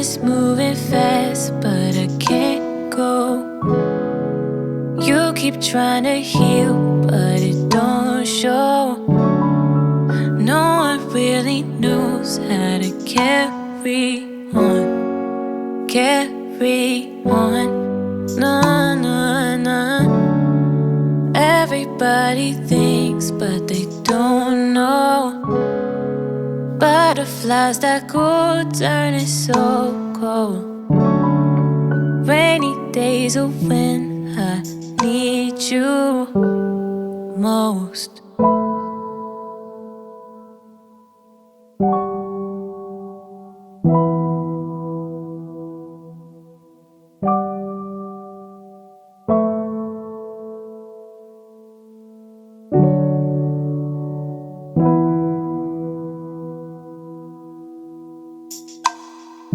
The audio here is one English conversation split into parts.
is moving fast, but I can't go. You keep trying to heal, but it don't show. No one really knows how to carry on. Carry on. No, no, no. Everybody thinks, but they don't know. Butterflies that go turning so cold. Rainy days are when I need you most.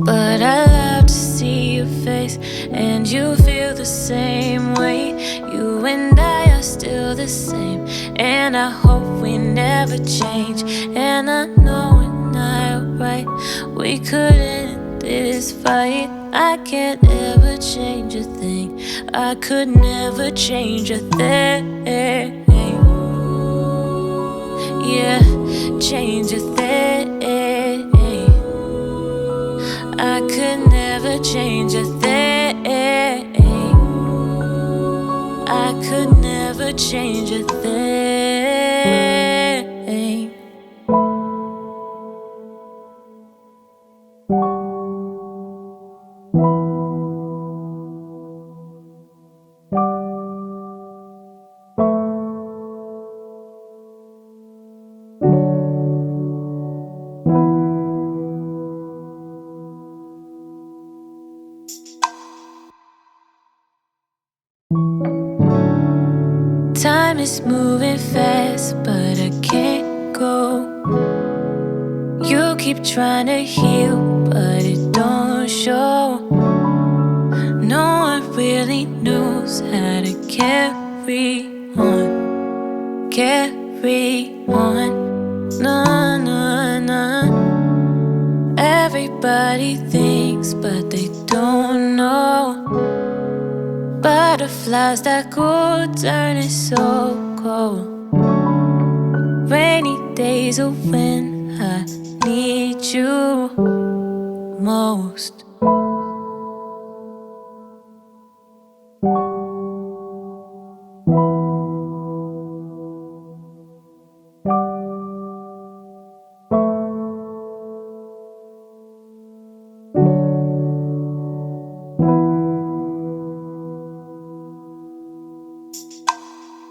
But I love to see your face, and you feel the same way. You and I are still the same, and I hope we never change. And I know we're not right, we could end this fight. I can't ever change a thing, I could never change a thing. Yeah, change a thing. I could never change a thing. I could never change a thing. Time is moving fast, but I can't go. You keep trying to heal, but it don't show. No one really knows how to carry on. Carry on. No, no, no. Everybody thinks, but they don't know. Butterflies that go turning so cold. Rainy days are when I need you most.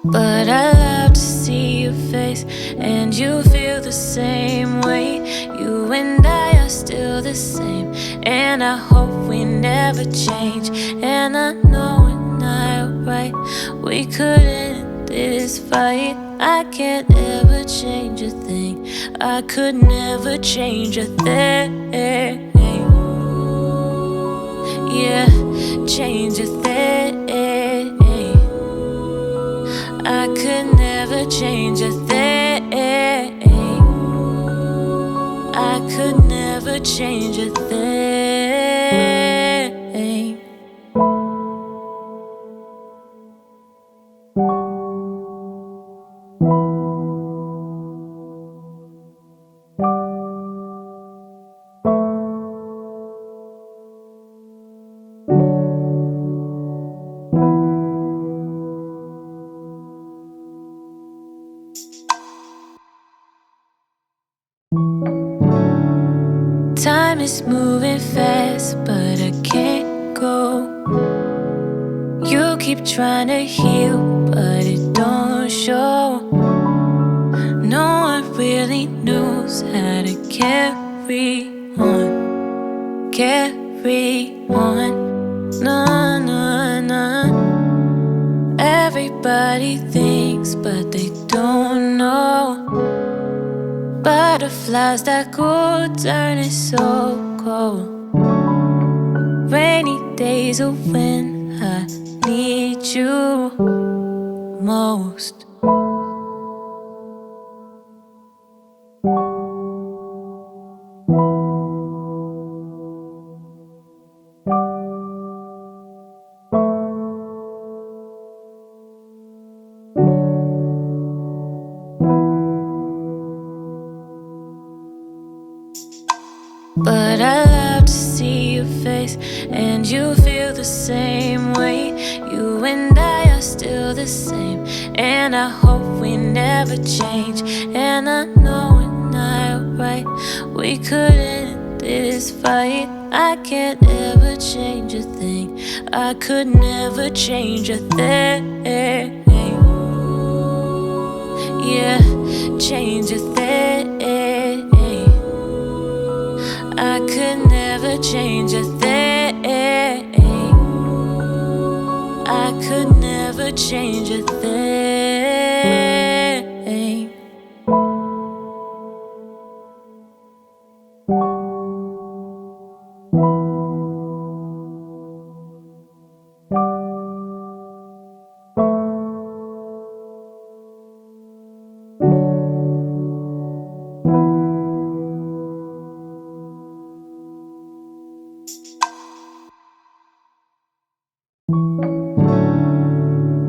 But I love to see your face, and you feel the same way. You and I are still the same, and I hope we never change. And I know we're not right, we could end this fight. I can't ever change a thing, I could never change a thing. Yeah, change a thing. I could never change a thing. I could never change a thing. Time is moving fast, but I can't go. You keep trying to heal, but it don't show. No one really knows how to carry on. Carry on. No, no, no. Everybody thinks, but they don't know. Butterflies that go turning so cold. Rainy days are when I need you most. and I hope we never change. And I know we're not right, we could end this fight. I can't ever change a thing, I could never change a thing. Yeah, change a thing. I could never change a thing. I could never change a thing.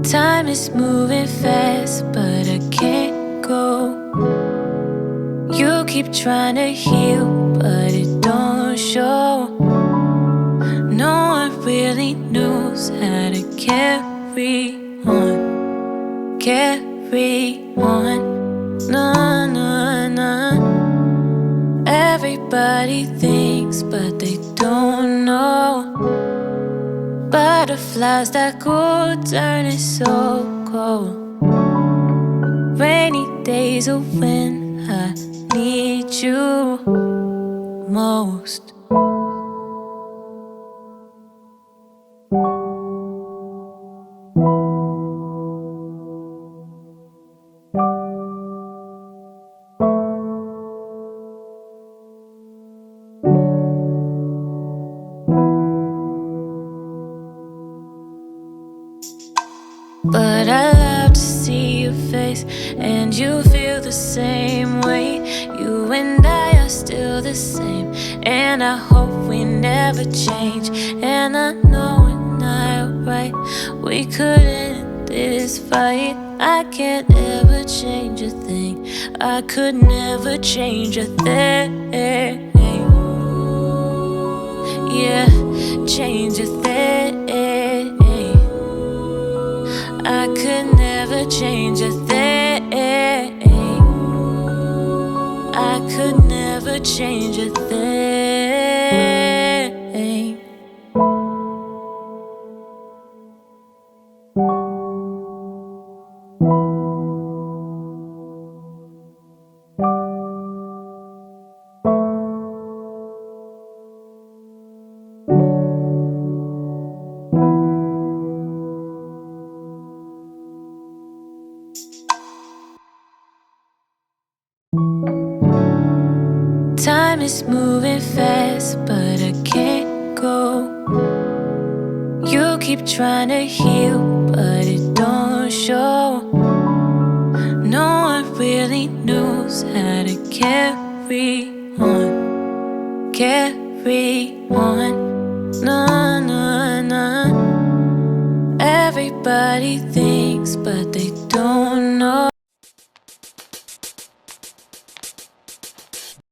Time is moving fast, but I can't go. You keep trying to heal, but it don't show. No one really knows how to carry on. Carry on. No, no, no. Everybody thinks, but they don't know. Butterflies that go turning so cold. Rainy days are when I need you most. But I love to see your face, and you feel the same way. You and I are still the same, and I hope we never change. And I know we're not right, we could end this fight. I can't ever change a thing, I could never change a thing. Yeah, change a thing. I could never change a thing. I could never change a thing. Time is moving fast, but I can't go. You keep trying to heal, but it don't show. No one really knows how to carry on. Carry on. No, no, no. Everybody thinks, but they don't know.